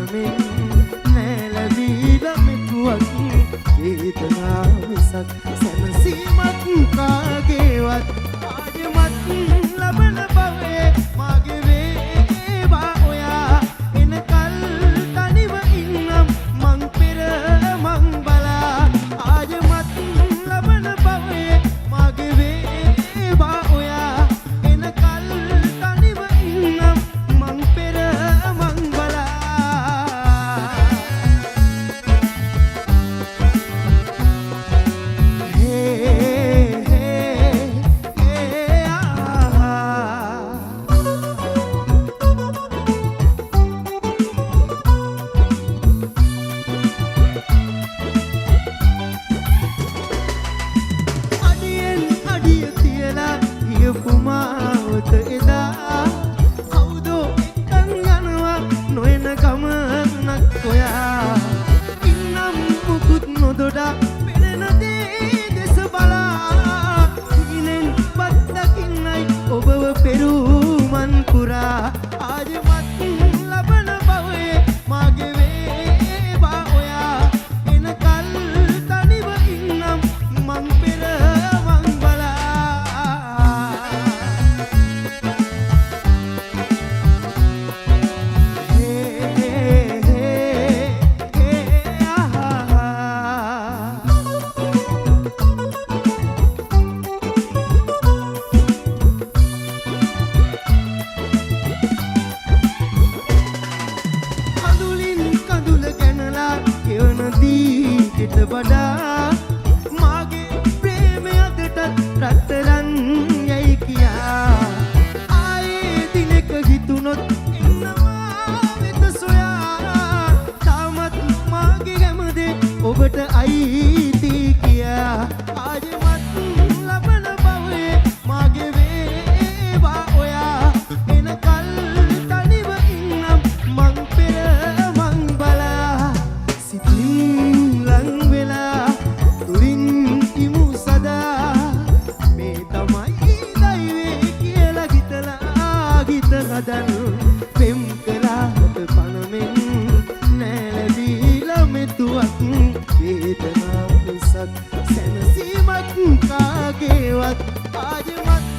පනමෙන් නෑලැබීලා මෙතුවක් වේදනා මිසක් සැනසීමක් කාගේවත් ආයෙමත් ලබන බවේ මාගේ වේවා ඔයා එනකල් තනිව ඉන්නම් මං පෙර මං බලා ආයෙමත් ලබන බවේ මාගේ වේවා ඔයා එනකල් තනිව ඉන්නම් මං පෙර මං බලා අඩියෙන් අඩිය තියලා ගියපු මාවත එදා කවුදෝ එක්කන් යනවා නොයන ගමනක් ඔයා ඉන්නම් මුකුත් නොදොඩා පෙනෙන දේ දෙස බලා හිනෙන් පත් දකින්නයි ඔබව පෙරුමන් පුරා ආයෙමත් ලබන බවේ මාගේ වේවා ඔයා එනකල් තනිව ඉන්නම් මං පෙර මං බලා කඳුලින් කඳුල ගැනලා ගෙවන දීකට වඩා මාගේ ප්‍රේමය අදටත් රත්තරන් යයි කියා ආයේ දිනක හිතුනොත් එන්නවා වෙත සොයා තාමත් මාගේ හැමදේ ඔබට අයිති කියා ආයෙමත් ලබන බවේ මාගේ වේවා ඔයා එනකල් තනිව ඉන්නම් මං පෙර මං බලා සිතින් ලං වෙලා දුරින් ඉමු සදා මේ තමයි දෛවේ කියලා හිතලා හිත හදන පෙම් කළාට පනමෙන් නෑලැබීලා මෙතුවක් වේදනා මිසක් සැනසීමක් කාගේවත් ආයෙමත්